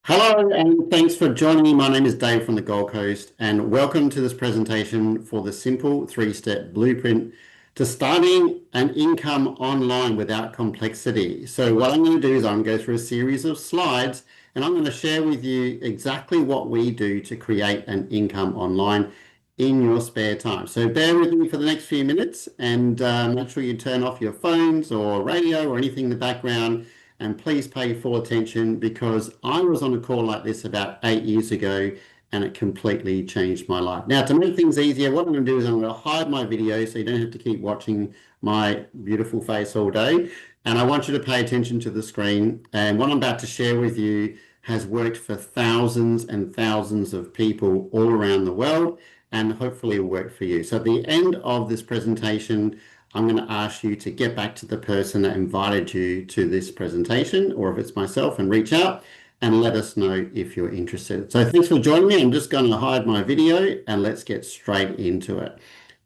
Hello, and thanks for joining me. My name is Dave from the Gold Coast, and welcome to this presentation for the simple three-step blueprint to starting an income online without complexity. So what I'm going to do is I'm going to go through a series of slides, and I'm going to share with you exactly what we do to create an income online in your spare time. So bear with me for the next few minutes, and make sure you turn off your phones or radio or anything in the background. And please pay full attention because I was on a call like this about 8 years ago and it completely changed my life. Now, to make things easier, what I'm going to do is I'm going to hide my video so you don't have to keep watching my beautiful face all day. And I want you to pay attention to the screen. And what I'm about to share with you has worked for thousands and thousands of people all around the world, and hopefully it'll work for you. So at the end of this presentation, I'm going to ask you to get back to the person that invited you to this presentation, or if it's myself, and reach out and let us know if you're interested. So thanks for joining me. I'm just going to hide my video and let's get straight into it.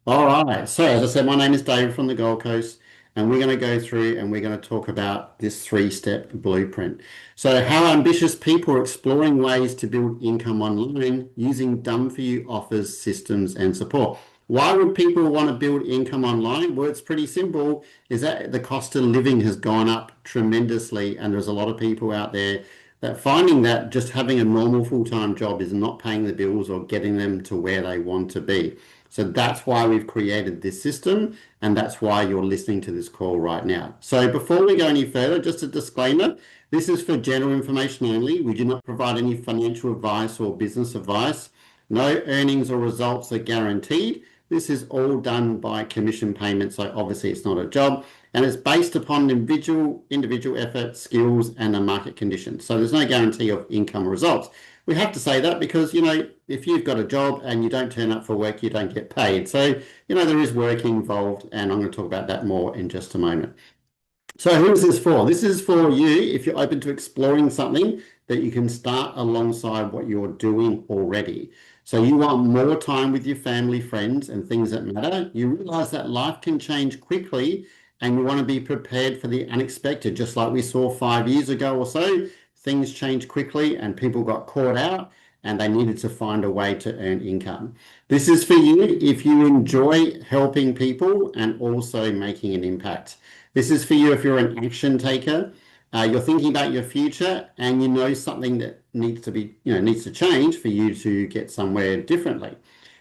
All right. So as I said, my name is David from the Gold Coast, and we're going to go through and we're going to talk about this three-step blueprint. So how ambitious people are exploring ways to build income online using done-for-you offers, systems, and support. Why would people want to build income online? Well, it's pretty simple, is that the cost of living has gone up tremendously, and there's a lot of people out there that finding that just having a normal full-time job is not paying the bills or getting them to where they want to be. So that's why we've created this system, and that's why you're listening to this call right now. So before we go any further, just a disclaimer, this is for general information only. We do not provide any financial advice or business advice. No earnings or results are guaranteed. This is all done by commission payments, so obviously it's not a job, and it's based upon individual effort, skills, and the market conditions. So there's no guarantee of income results. We have to say that because, if you've got a job and you don't turn up for work, you don't get paid. So, there is work involved, and I'm going to talk about that more in just a moment. So who is this for? This is for you if you're open to exploring something that you can start alongside what you're doing already. So you want more time with your family, friends, and things that matter. You realize that life can change quickly and you want to be prepared for the unexpected, just like we saw 5 years ago or so. Things changed quickly and people got caught out and they needed to find a way to earn income. This is for you if you enjoy helping people and also making an impact. This is for you if you're an action taker. You're thinking about your future and you know something that needs to change for you to get somewhere differently.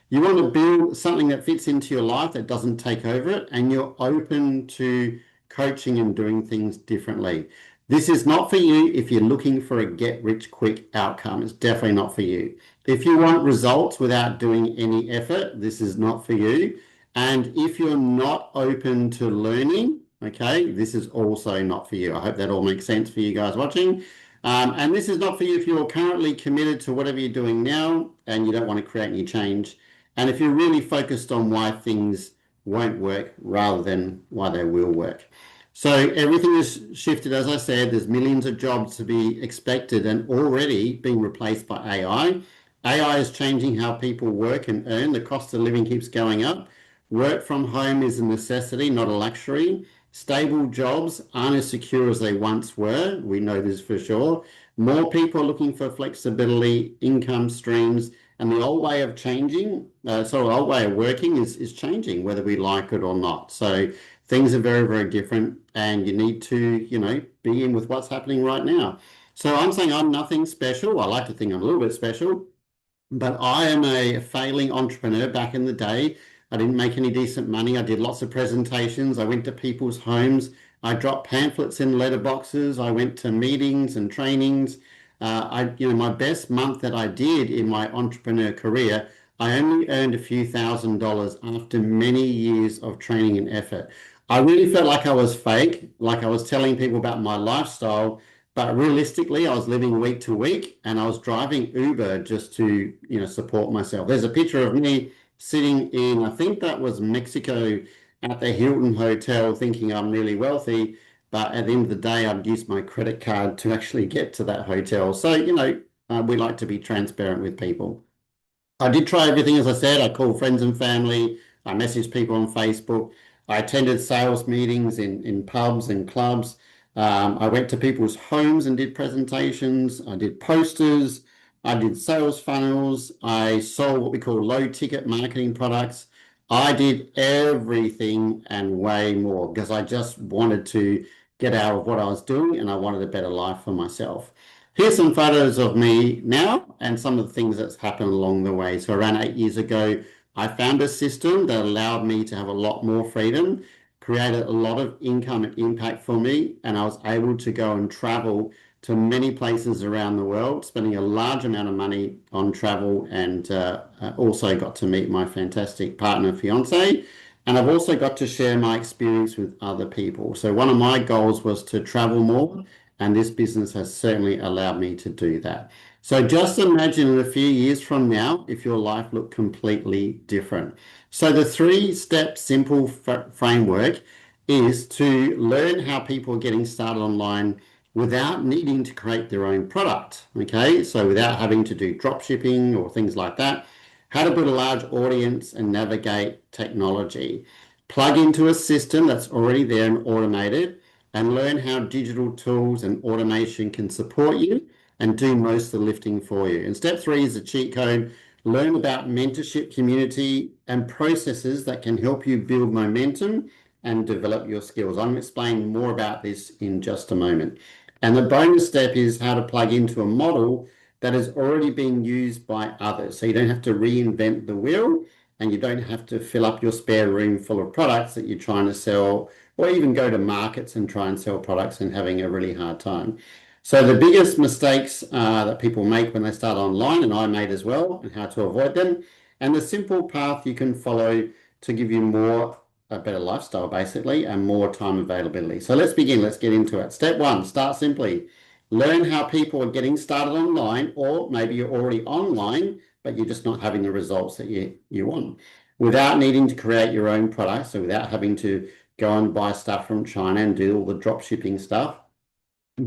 You want to build something that fits into your life that doesn't take over it, and you're open to coaching and doing things differently. This is not for you if you're looking for a get-rich-quick outcome. It's definitely not for you. If you want results without doing any effort, this is not for you. And if you're not open to learning, okay, this is also not for you. I hope that all makes sense for you guys watching. And this is not for you if you're currently committed to whatever you're doing now and you don't want to create any change. And if you're really focused on why things won't work rather than why they will work. So everything is shifted, as I said, there's millions of jobs to be expected and already being replaced by AI. AI is changing how people work and earn. The cost of living keeps going up. Work from home is a necessity, not a luxury. Stable jobs aren't as secure as they once were. We know this for sure. More people are looking for flexibility, income streams, and the old way of old way of working is changing, whether we like it or not. So things are very, very different, and you need to, be in with what's happening right now. So I'm saying I'm nothing special. I like to think I'm a little bit special, but I am a failing entrepreneur back in the day. I didn't make any decent money. I did lots of presentations. I went to people's homes. I dropped pamphlets in letterboxes. I went to meetings and trainings. My best month that I did in my entrepreneur career, I only earned a few $1,000s after many years of training and effort. I really felt like I was fake, like I was telling people about my lifestyle, but realistically, I was living week to week and I was driving Uber just to, support myself. There's a picture of me sitting in, I think that was Mexico, at the Hilton Hotel, thinking I'm really wealthy. But at the end of the day, I'd use my credit card to actually get to that hotel. So, we like to be transparent with people. I did try everything, as I said. I called friends and family. I messaged people on Facebook. I attended sales meetings in pubs and clubs. I went to people's homes and did presentations. I did posters. I did sales funnels. I sold what we call low ticket marketing products. I did everything and way more because I just wanted to get out of what I was doing and I wanted a better life for myself. Here's some photos of me now and some of the things that's happened along the way. So around 8 years ago, I found a system that allowed me to have a lot more freedom, created a lot of income and impact for me, and I was able to go and travel to many places around the world, spending a large amount of money on travel, and also got to meet my fantastic partner, fiance. And I've also got to share my experience with other people. So one of my goals was to travel more, and this business has certainly allowed me to do that. So just imagine in a few years from now if your life looked completely different. So the three-step simple framework is to learn how people are getting started online without needing to create their own product. Okay, so without having to do drop shipping or things like that, how to build a large audience and navigate technology. Plug into a system that's already there and automated, and learn how digital tools and automation can support you and do most of the lifting for you. And step three is a cheat code. Learn about mentorship, community, and processes that can help you build momentum and develop your skills. I'm explaining more about this in just a moment. And the bonus step is how to plug into a model that has already been used by others. So you don't have to reinvent the wheel and you don't have to fill up your spare room full of products that you're trying to sell, or even go to markets and try and sell products and having a really hard time. So the biggest mistakes that people make when they start online, and I made as well, and how to avoid them, and the simple path you can follow to give you a better lifestyle, basically, and more time availability. So let's begin. Let's get into it. Step one, start simply. Learn how people are getting started online, or maybe you're already online, but you're just not having the results that you want, without needing to create your own products, so without having to go and buy stuff from China and do all the drop shipping stuff.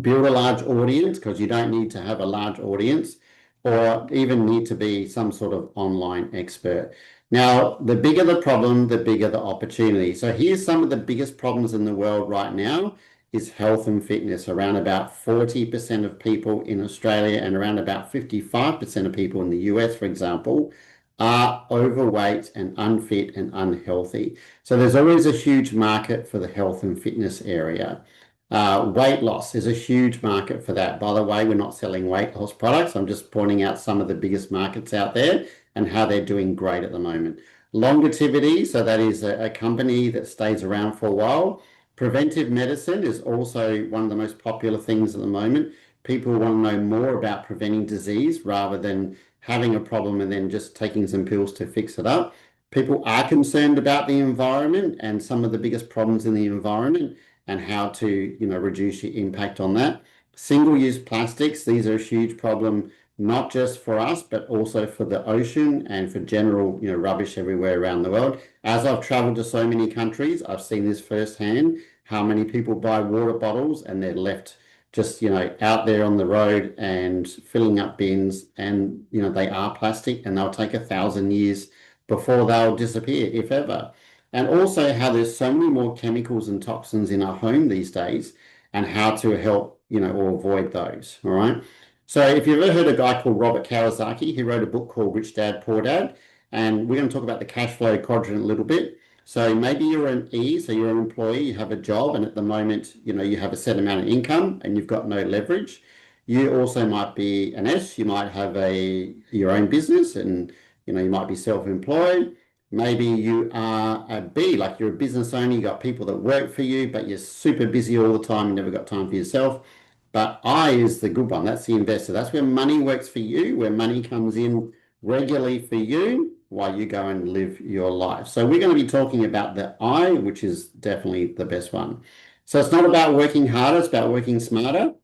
Build a large audience, because you don't need to have a large audience or even need to be some sort of online expert. Now, the bigger the problem, the bigger the opportunity. So here's some of the biggest problems in the world right now is health and fitness. Around about 40% of people in Australia and around about 55% of people in the US, for example, are overweight and unfit and unhealthy. So there's always a huge market for the health and fitness area. Weight loss is a huge market for that. By the way, we're not selling weight loss products. I'm just pointing out some of the biggest markets out there and how they're doing great at the moment. Longevity, so that is a company that stays around for a while. Preventive medicine is also one of the most popular things at the moment. People want to know more about preventing disease rather than having a problem and then just taking some pills to fix it up. People are concerned about the environment and some of the biggest problems in the environment and how to, reduce your impact on that. Single-use plastics, these are a huge problem, not just for us, but also for the ocean and for general, rubbish everywhere around the world. As I've traveled to so many countries, I've seen this firsthand, how many people buy water bottles and they're left just, out there on the road and filling up bins, and, they are plastic and they'll take 1,000 years before they'll disappear, if ever. And also how there's so many more chemicals and toxins in our home these days and how to help, or avoid those, all right? So if you've ever heard a guy called Robert Kiyosaki, he wrote a book called Rich Dad, Poor Dad, and we're going to talk about the cash flow quadrant a little bit. So maybe you're an E, so you're an employee, you have a job, and at the moment, you have a set amount of income and you've got no leverage. You also might be an S, you might have your own business and, you might be self-employed. Maybe you are a B, like you're a business owner, you got people that work for you, but you're super busy all the time, you never got time for yourself. But I is the good one. That's the investor. That's where money works for you, where money comes in regularly for you while you go and live your life. So we're going to be talking about the I, which is definitely the best one. So it's not about working harder, it's about working smarter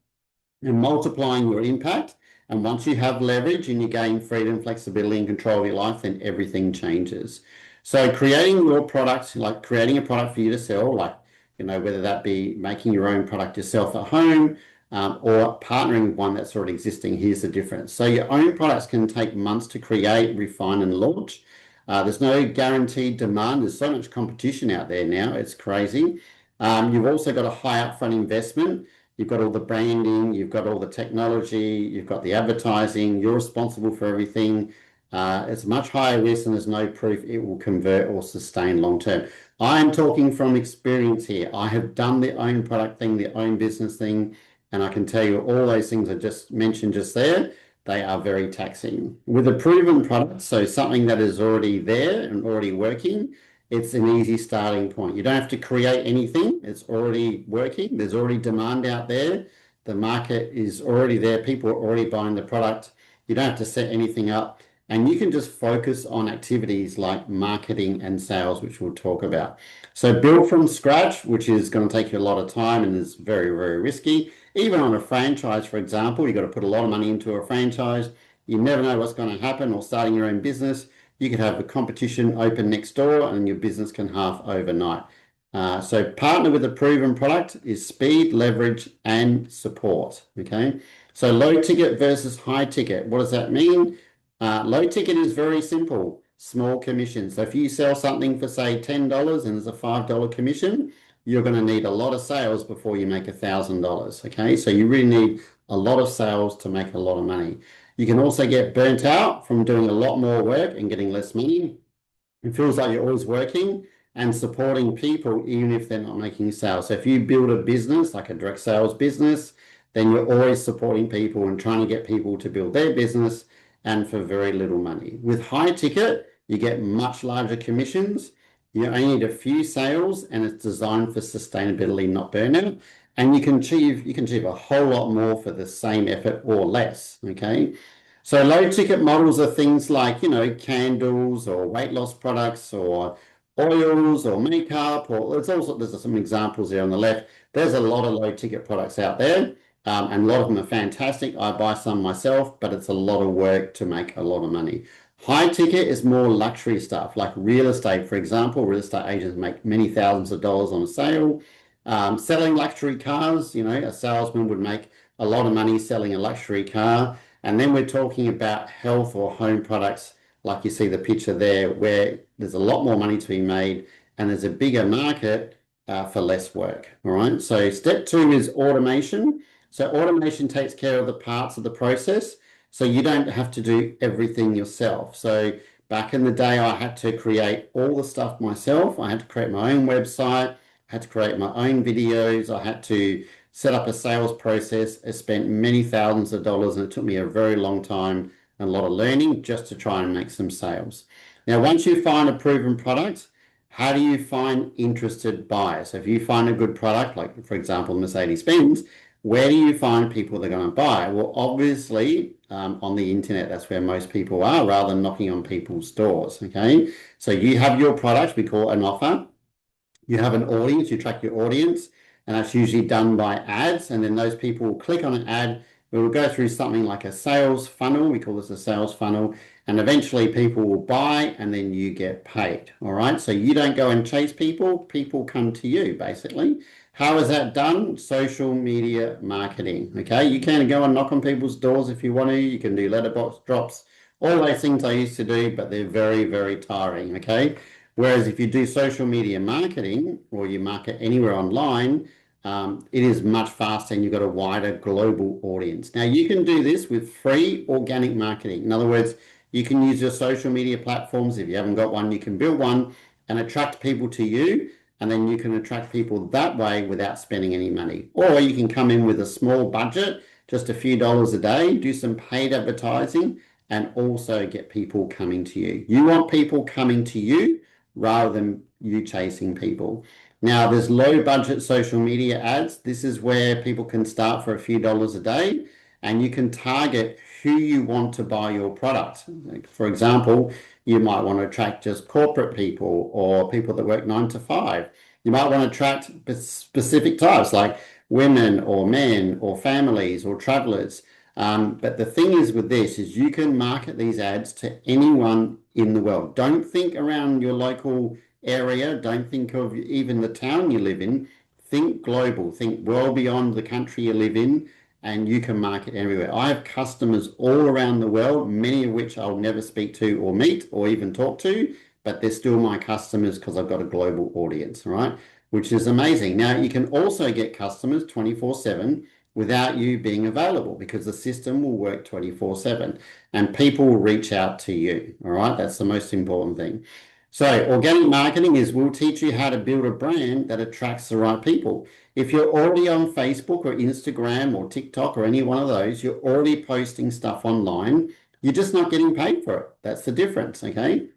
and multiplying your impact. And once you have leverage and you gain freedom, flexibility, and control of your life, then everything changes. So creating your product, like creating a product for you to sell, like, whether that be making your own product yourself at home, or partnering with one that's already existing, here's the difference. So your own products can take months to create, refine, and launch. There's no guaranteed demand. There's so much competition out there now. It's crazy. You've also got a high upfront investment. You've got all the branding, you've got all the technology, you've got the advertising, you're responsible for everything. It's much higher risk and there's no proof it will convert or sustain long term. I'm talking from experience here. I have done the own product thing, the own business thing, and I can tell you all those things I just mentioned just there, they are very taxing. With a proven product, so something that is already there and already working, it's an easy starting point. You don't have to create anything. It's already working. There's already demand out there. The market is already there. People are already buying the product. You don't have to set anything up. And you can just focus on activities like marketing and sales, which we'll talk about. So build from scratch, which is going to take you a lot of time and is very, very risky. Even on a franchise, for example, you've got to put a lot of money into a franchise. You never know what's going to happen, or starting your own business. You could have a competition open next door and your business can half overnight. So partner with a proven product is speed, leverage, and support. Okay. So low ticket versus high ticket. What does that mean? Low ticket is very simple, small commission. So if you sell something for say $10 and there's a $5 commission, you're going to need a lot of sales before you make $1,000. Okay. So you really need a lot of sales to make a lot of money. You can also get burnt out from doing a lot more work and getting less money. It feels like you're always working and supporting people, even if they're not making sales. So if you build a business, like a direct sales business, then you're always supporting people and trying to get people to build their business and for very little money. With high ticket, you get much larger commissions. You only need a few sales and it's designed for sustainability, not burnout. And you can achieve a whole lot more for the same effort or less. Okay. So low ticket models are things like, candles or weight loss products or oils or makeup, or there's some examples there on the left. There's a lot of low ticket products out there. And a lot of them are fantastic. I buy some myself, but it's a lot of work to make a lot of money. High ticket is more luxury stuff, like real estate, for example. Real estate agents make many thousands of dollars on a sale. Selling luxury cars, a salesman would make a lot of money selling a luxury car. And then we're talking about health or home products, like you see the picture there, where there's a lot more money to be made and there's a bigger market for less work. All right. So step 2 is automation. So automation takes care of the parts of the process. So you don't have to do everything yourself. So back in the day, I had to create all the stuff myself. I had to create my own website. I had to create my own videos. I had to set up a sales process. I spent many thousands of dollars and it took me a very long time and a lot of learning just to try and make some sales. Now, once you find a proven product, how do you find interested buyers? So if you find a good product, like for example, Mercedes-Benz, where do you find people that are going to buy? Well, obviously, on the internet, that's where most people are, rather than knocking on people's doors. Okay. So you have your product, we call it an offer. You have an audience, you track your audience, and that's usually done by ads. And then those people will click on an ad. We will go through something like a sales funnel. We call this a sales funnel. And eventually people will buy and then you get paid. All right. So you don't go and chase people. People come to you, basically. How is that done? Social media marketing. Okay. You can go and knock on people's doors if you want to. You can do letterbox drops, all those things I used to do, but they're very, very tiring. Okay. Whereas if you do social media marketing or you market anywhere online, it is much faster and you've got a wider global audience. Now you can do this with free organic marketing. In other words, you can use your social media platforms. If you haven't got one, you can build one and attract people to you. And then you can attract people that way without spending any money. Or you can come in with a small budget, just a few dollars a day, do some paid advertising, and also get people coming to you. You want people coming to you rather than you chasing people. Now, there's low budget social media ads. This is where people can start for a few dollars a day and you can target who you want to buy your product. For example, you might want to attract just corporate people or people that work 9 to 5. You might want to attract specific types like women or men or families or travelers. But the thing is with this is you can market these ads to anyone in the world. Don't think around your local area. Don't think of even the town you live in. Think global. Think well beyond the country you live in, and you can market everywhere. I have customers all around the world, many of which I'll never speak to or meet or even talk to, but they're still my customers because I've got a global audience, all right? which is amazing. Now, you can also get customers 24/7 without you being available because the system will work 24/7 and people will reach out to you. All right, that's the most important thing. So, organic marketing is we'll teach you how to build a brand that attracts the right people. If you're already on Facebook or Instagram or TikTok or any one of those, you're already posting stuff online. You're just not getting paid for it. That's the difference, okay?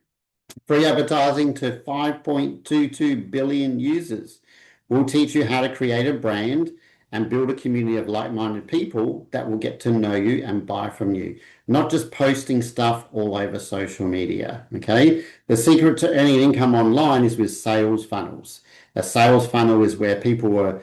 Free advertising to 5.22 billion users. We'll teach you how to create a brand and build a community of like-minded people that will get to know you and buy from you, not just posting stuff all over social media, okay? The secret to earning income online is with sales funnels. A sales funnel is where people are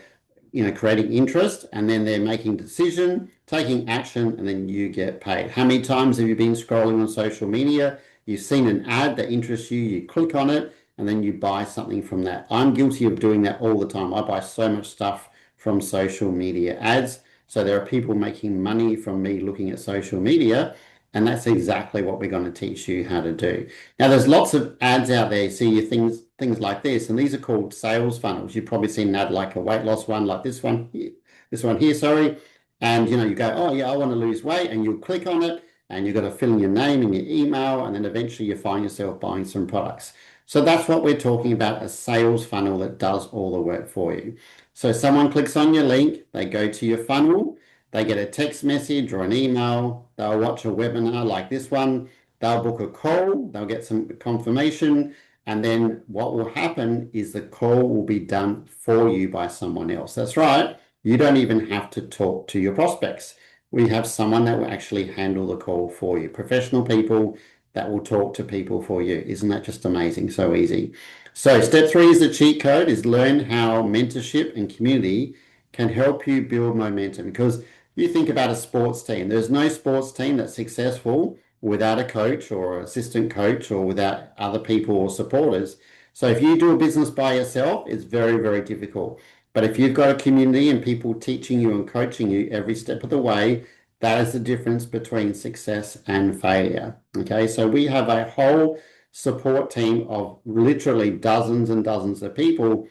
creating interest and then they're making a decision, taking action, and then you get paid. How many times have you been scrolling on social media? You've seen an ad that interests you, you click on it, and then you buy something from that. I'm guilty of doing that all the time. I buy so much stuff from social media ads. So there are people making money from me looking at social media, and that's exactly what we're going to teach you how to do. Now, there's lots of ads out there. You see things like this, and these are called sales funnels. You've probably seen an ad like a weight loss one, like this one here, sorry. And you go, oh yeah, I want to lose weight, and you'll click on it, and you've got to fill in your name and your email, and then eventually you find yourself buying some products. So that's what we're talking about, a sales funnel that does all the work for you. So someone clicks on your link, they go to your funnel, they get a text message or an email, they'll watch a webinar like this one, they'll book a call, they'll get some confirmation, and then what will happen is the call will be done for you by someone else. That's right, you don't even have to talk to your prospects. We have someone that will actually handle the call for you, professional people that will talk to people for you. Isn't that just amazing? So easy. So step 3 is the cheat code, is learn how mentorship and community can help you build momentum. Because you think about a sports team, there's no sports team that's successful without a coach or assistant coach or without other people or supporters. So if you do a business by yourself, it's very, very difficult. But if you've got a community and people teaching you and coaching you every step of the way, that is the difference between success and failure. Okay, so we have a whole support team of literally dozens and dozens of people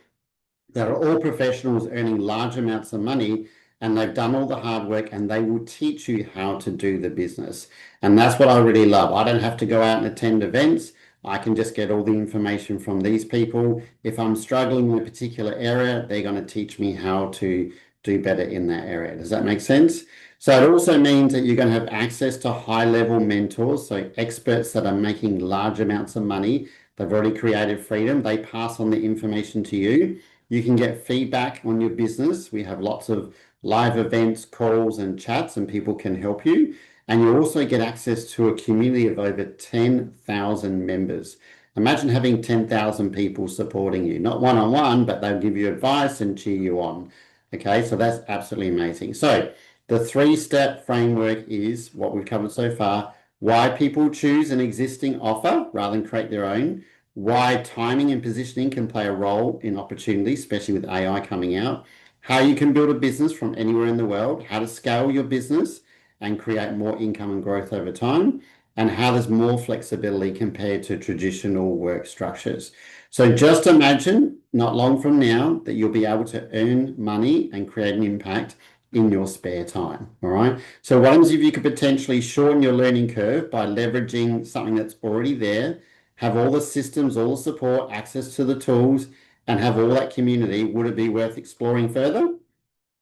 that are all professionals earning large amounts of money, and they've done all the hard work, and they will teach you how to do the business. And that's what I really love. I don't have to go out and attend events. I can just get all the information from these people. If I'm struggling in a particular area, they're going to teach me how to do better in that area. Does that make sense? So it also means that you're going to have access to high-level mentors, so experts that are making large amounts of money. They've already created freedom. They pass on the information to you. You can get feedback on your business. We have lots of live events, calls, and chats, and people can help you. And you also get access to a community of over 10,000 members. Imagine having 10,000 people supporting you, not one-on-one, but they'll give you advice and cheer you on. Okay, so that's absolutely amazing. So the 3-step framework is what we've covered so far: why people choose an existing offer rather than create their own, why timing and positioning can play a role in opportunity, especially with AI coming out, how you can build a business from anywhere in the world, how to scale your business and create more income and growth over time, and how there's more flexibility compared to traditional work structures. So just imagine not long from now that you'll be able to earn money and create an impact in your spare time. All right. So what happens if you could potentially shorten your learning curve by leveraging something that's already there, have all the systems, all the support, access to the tools, and have all that community? Would it be worth exploring further?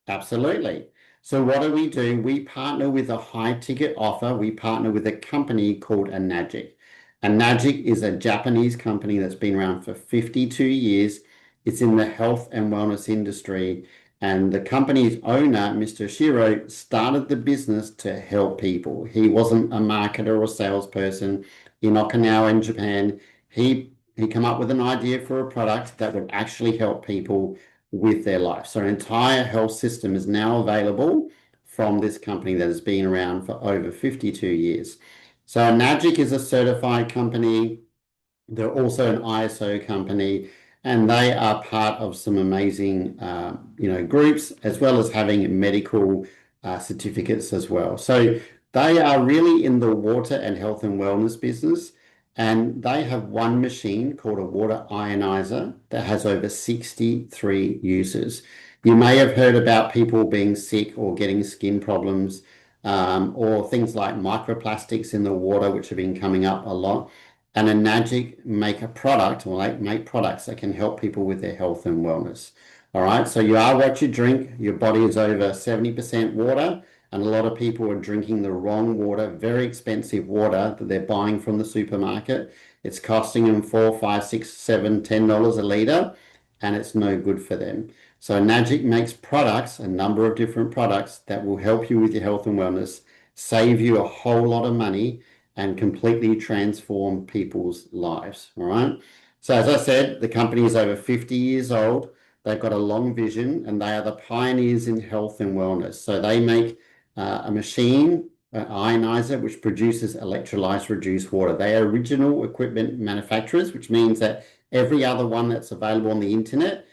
Absolutely. So what do? We partner with a high ticket offer. We partner with a company called Enagic. Enagic is a Japanese company that's been around for 52 years. It's in the health and wellness industry. And the company's owner, Mr. Shiro, started the business to help people. He wasn't a marketer or salesperson in Okinawa in Japan. He came up with an idea for a product that would actually help people with their life. So an entire health system is now available from this company that has been around for over 52 years. So Enagic is a certified company. They're also an ISO company, and they are part of some amazing groups, as well as having medical certificates as well. So they are really in the water and health and wellness business. And they have one machine called a water ionizer that has over 63 uses. You may have heard about people being sick or getting skin problems, or things like microplastics in the water, which have been coming up a lot. And Enagic make a product, or they make products that can help people with their health and wellness. All right, so you are what you drink. Your body is over 70% water, and a lot of people are drinking the wrong water, very expensive water that they're buying from the supermarket. It's costing them $4, $5, $6, $7, $10 a litre, and it's no good for them. So Enagic makes products, a number of different products that will help you with your health and wellness, save you a whole lot of money, and completely transform people's lives. All right. So as I said, the company is over 50 years old. They've got a long vision, and they are the pioneers in health and wellness. So they make a machine, an ionizer, which produces electrolyzed reduced water. They are original equipment manufacturers, which means that every other one that's available on the internet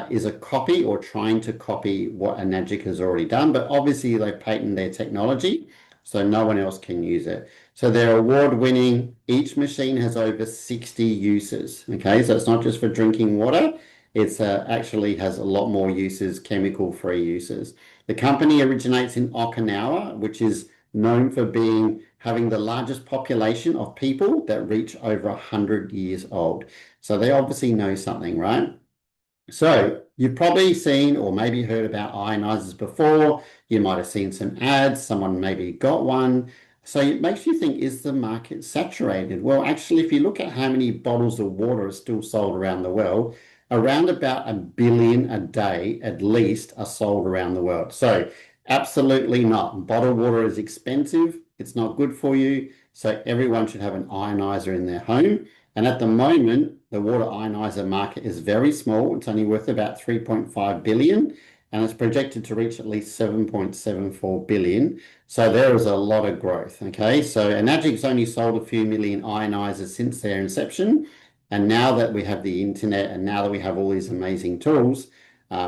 is a copy or trying to copy what Enagic has already done. But obviously, they patent their technology, so no one else can use it. So they're award-winning. Each machine has over 60 uses. Okay, so it's not just for drinking water. It's actually has a lot more uses, chemical-free uses. The company originates in Okinawa, which is known for having the largest population of people that reach over 100 years old. So they obviously know something, right? So you've probably seen or maybe heard about ionizers before. You might have seen some ads. Someone maybe got one. So it makes you think, is the market saturated? Well, actually, if you look at how many bottles of water are still sold around the world, around about 1 billion a day at least are sold around the world. So absolutely not. Bottled water is expensive. It's not good for you. So everyone should have an ionizer in their home. And at the moment, the water ionizer market is very small. It's only worth about 3.5 billion, and it's projected to reach at least 7.74 billion. So there is a lot of growth. Okay, so Enagic's only sold a few million ionizers since their inception. And now that we have the internet and now that we have all these amazing tools,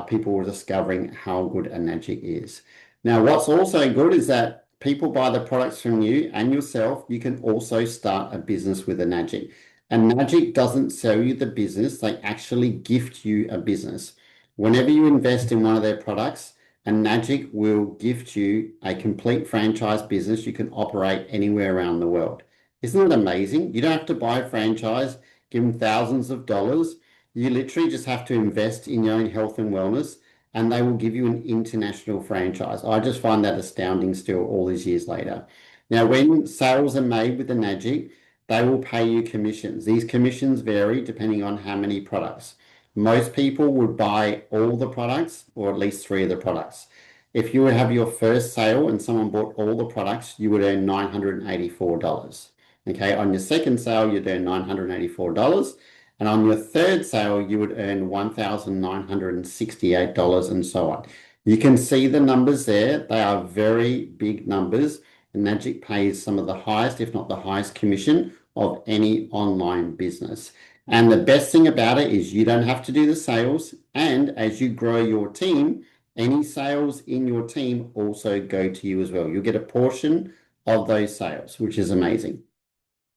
people are discovering how good Enagic is. Now, what's also good is that people buy the products from you and yourself. You can also start a business with Enagic. And Enagic doesn't sell you the business, they actually gift you a business. Whenever you invest in one of their products, Enagic will gift you a complete franchise business you can operate anywhere around the world. Isn't it amazing? You don't have to buy a franchise, give them thousands of dollars. You literally just have to invest in your own health and wellness, and they will give you an international franchise. I just find that astounding still all these years later. Now, when sales are made with Enagic, they will pay you commissions. These commissions vary depending on how many products. Most people would buy all the products or at least 3 of the products. If you would have your first sale and someone bought all the products, you would earn $984. Okay, on your second sale, you'd earn $984. And on your third sale, you would earn $1,968 and so on. You can see the numbers there. They are very big numbers. Enagic pays some of the highest, if not the highest commission of any online business. And the best thing about it is you don't have to do the sales. And as you grow your team, any sales in your team also go to you as well. You'll get a portion of those sales, which is amazing.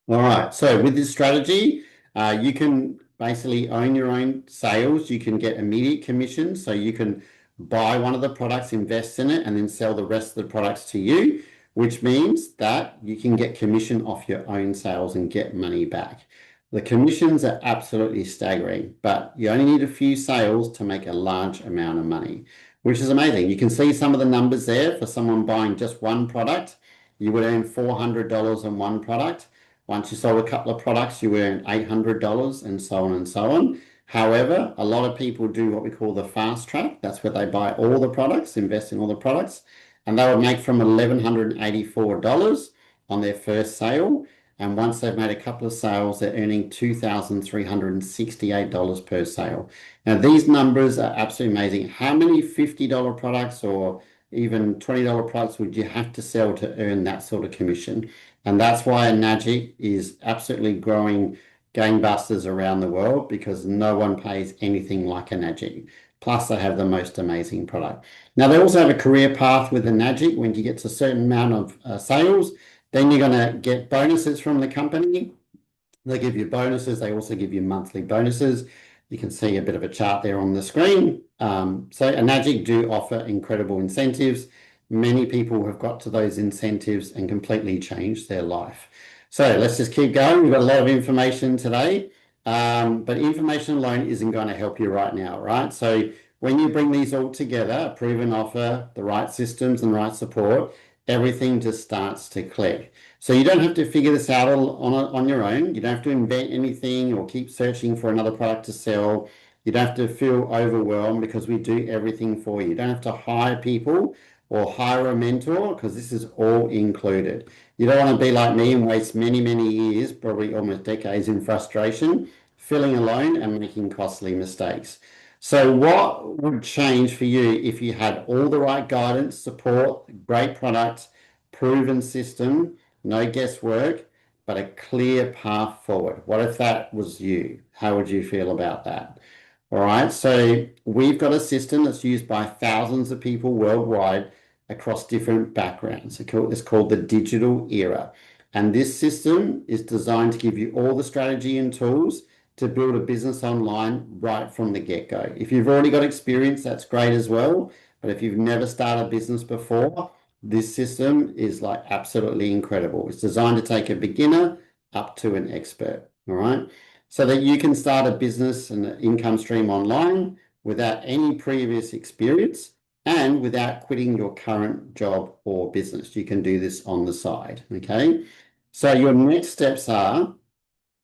All right. So with this strategy, you can basically own your own sales. You can get immediate commission. So you can buy one of the products, invest in it, and then sell the rest of the products to you, which means that you can get commission off your own sales and get money back. The commissions are absolutely staggering, but you only need a few sales to make a large amount of money, which is amazing. You can see some of the numbers there for someone buying just one product. You would earn $400 on one product. Once you sold a couple of products, you earn $800 and so on and so on. However, a lot of people do what we call the fast track. That's where they buy all the products, invest in all the products, and they would make from $1,184 on their first sale. And once they've made a couple of sales, they're earning $2,368 per sale. Now, these numbers are absolutely amazing. How many $50 products or even $20 products would you have to sell to earn that sort of commission? And that's why Enagic is absolutely growing gangbusters around the world, because no one pays anything like Enagic. Plus, they have the most amazing product. Now, they also have a career path with Enagic. When you get to a certain amount of sales, then you're going to get bonuses from the company. They give you bonuses. They also give you monthly bonuses. You can see a bit of a chart there on the screen. So Enagic do offer incredible incentives. Many people have got to those incentives and completely changed their life. So let's just keep going. We've got a lot of information today, but information alone isn't going to help you right now, right? So when you bring these all together, a proven offer, the right systems and right support, everything just starts to click. So you don't have to figure this out on your own. You don't have to invent anything or keep searching for another product to sell. You don't have to feel overwhelmed because we do everything for you. You don't have to hire people or hire a mentor because this is all included. You don't want to be like me and waste many, many years, probably almost decades in frustration, feeling alone and making costly mistakes. So what would change for you if you had all the right guidance, support, great products, proven system, no guesswork, but a clear path forward? What if that was you? How would you feel about that? All right, so we've got a system that's used by thousands of people worldwide across different backgrounds. It's called the Digital Era. And this system is designed to give you all the strategy and tools to build a business online right from the get-go. If you've already got experience, that's great as well. But if you've never started a business before, this system is like absolutely incredible. It's designed to take a beginner up to an expert, all right? So that you can start a business and an income stream online without any previous experience and without quitting your current job or business. You can do this on the side, okay? So your next steps are,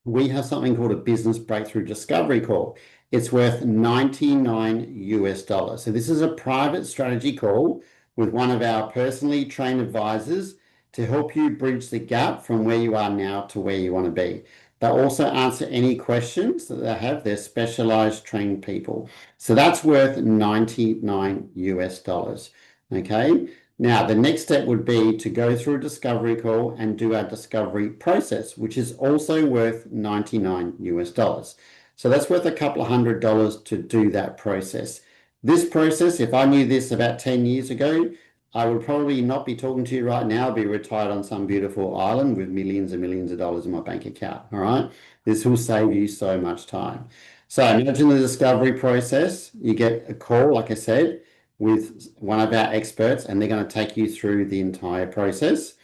we have something called a business breakthrough discovery call. It's worth 99 US dollars. So this is a private strategy call with one of our personally trained advisors to help you bridge the gap from where you are now to where you want to be. They'll also answer any questions that they have. They're specialized trained people. So that's worth 99 US dollars. Okay. Now, the next step would be to go through a discovery call and do our discovery process, which is also worth 99 US dollars. So that's worth a couple of $100 to do that process. This process, if I knew this about 10 years ago, I would probably not be talking to you right now. I'd be retired on some beautiful island with millions and millions of dollars in my bank account. All right. This will save you so much time. So imagine the discovery process. You get a call, like I said, with one of our experts, and they're going to take you through the entire process.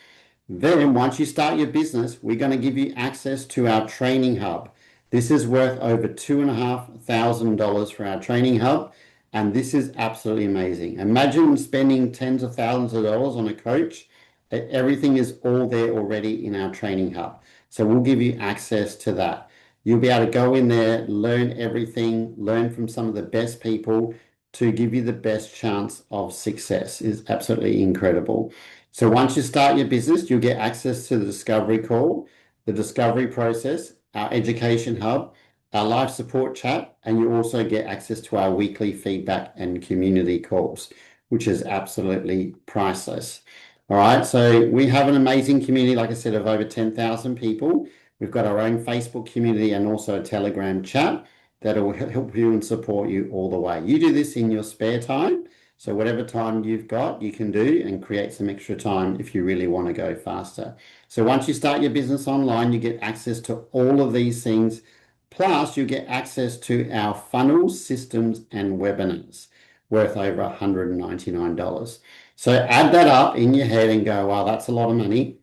Then once you start your business, we're going to give you access to our training hub. This is worth over $2,500 for our training hub. And this is absolutely amazing. Imagine spending tens of thousands of dollars on a coach. Everything is all there already in our training hub. So we'll give you access to that. You'll be able to go in there, learn everything, learn from some of the best people to give you the best chance of success. Is absolutely incredible. So once you start your business, you'll get access to the discovery call, the discovery process, our education hub, our live support chat, and you also get access to our weekly feedback and community calls, which is absolutely priceless. All right, so we have an amazing community, like I said, of over 10,000 people. We've got our own Facebook community and also a Telegram chat that will help you and support you all the way. You do this in your spare time. So whatever time you've got, you can do and create some extra time if you really want to go faster. So once you start your business online, you get access to all of these things. Plus, you get access to our funnels, systems, and webinars worth over $199. So add that up in your head and go, wow, that's a lot of money.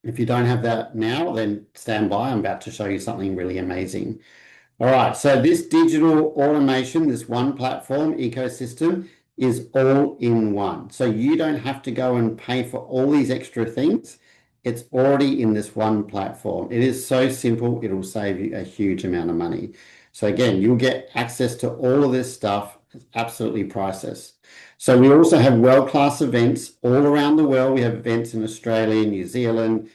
If you don't have that now, then stand by. I'm about to show you something really amazing. All right, so this digital automation, this one platform ecosystem is all in one. So you don't have to go and pay for all these extra things. It's already in this one platform. It is so simple, it'll save you a huge amount of money. So again, you'll get access to all of this stuff. It's absolutely priceless. So we also have world-class events all around the world. We have events in Australia, New Zealand,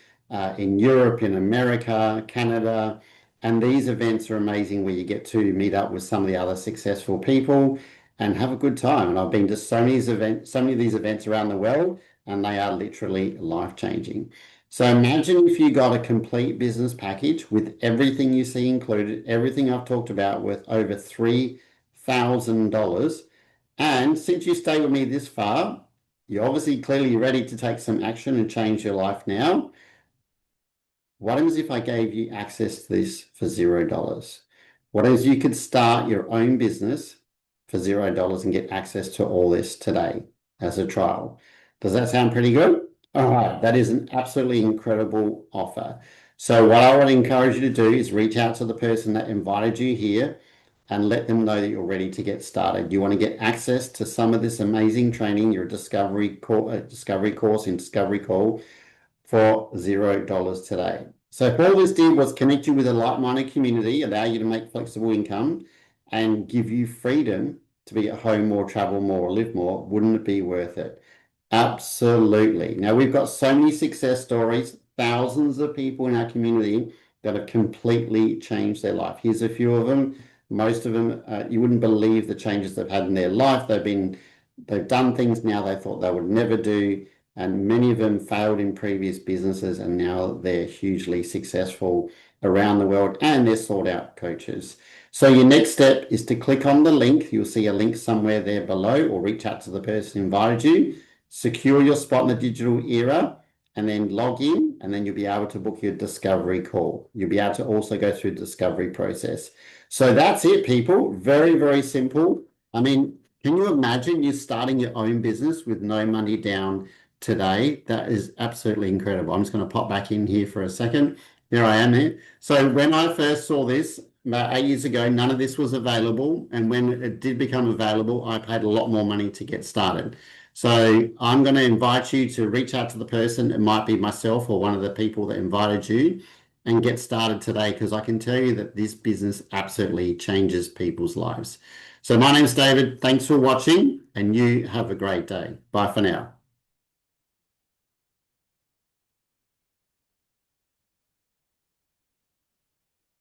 in Europe, in America, Canada. And these events are amazing where you get to meet up with some of the other successful people and have a good time. And I've been to so many of these events around the world, and they are literally life-changing. So imagine if you got a complete business package with everything you see included, everything I've talked about worth over $3,000. And since you stay with me this far, you're obviously clearly ready to take some action and change your life now. What happens if I gave you access to this for $0? What is you could start your own business for $0 and get access to all this today as a trial. Does that sound pretty good? All right, that is an absolutely incredible offer. So what I want to encourage you to do is reach out to the person that invited you here and let them know that you're ready to get started. You want to get access to some of this amazing training, your discovery course in Discovery Call for $0 today. So if all this did was connect you with a like-minded community, allow you to make flexible income, and give you freedom to be at home more, travel more, live more, wouldn't it be worth it? Absolutely. Now we've got so many success stories, thousands of people in our community that have completely changed their life. Here's a few of them. Most of them, you wouldn't believe the changes they've had in their life. They've done things now they thought they would never do. And many of them failed in previous businesses and now they're hugely successful around the world and they're sought out coaches. So your next step is to click on the link. You'll see a link somewhere there below, or reach out to the person who invited you, secure your spot in the digital era, and then log in, and then you'll be able to book your discovery call. You'll be able to also go through the discovery process. So that's it, people. Very, very simple. I mean, can you imagine you starting your own business with no money down today? That is absolutely incredible. I'm just going to pop back in here for a second. Here I am here. So when I first saw this about 8 years ago, none of this was available. And when it did become available, I paid a lot more money to get started. So I'm going to invite you to reach out to the person. It might be myself or one of the people that invited you, and get started today, because I can tell you that this business absolutely changes people's lives. So my name is David. Thanks for watching, and you have a great day. Bye for now.